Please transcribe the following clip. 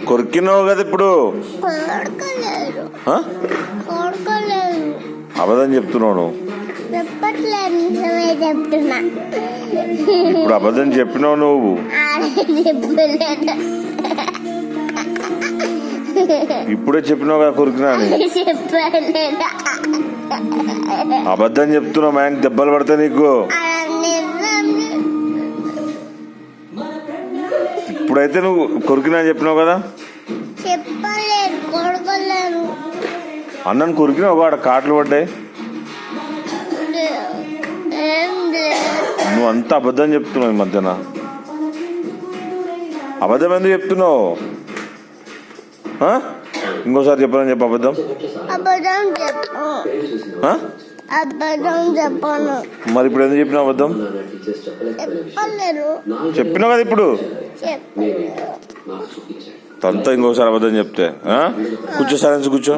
కొరికినావు కదా ఇప్పుడు. అబద్ధం చెప్తున్నావు. ఇప్పుడు అబద్ధం చెప్పినావు నువ్వు. ఇప్పుడే చెప్పినావు కదా కొరికినా అని. అబద్ధం చెప్తున్నావు. ఆయన దెబ్బలు పడతాయి నీకు. ఇప్పుడైతే నువ్వు కొరికినా చెప్పినావు కదా. అన్నను కొరికినావు. వాడు కాట్లు పడ్డాయి. నువ్వు అంతా అబద్ధం చెప్తున్నావు ఈ మధ్యన. అబద్ధం ఎందుకు చెప్తున్నావు? ఇంకోసారి చెప్పాలని చెప్పు. అబద్ధం మరి ఇప్పుడు ఎందుకు చెప్పినావు అబద్ధం? చెప్పినావు కదా ఇప్పుడు. అంతా ఇంకోసారి అబద్ధం చెప్తే కూర్చో. సైలెన్స్ కూర్చో.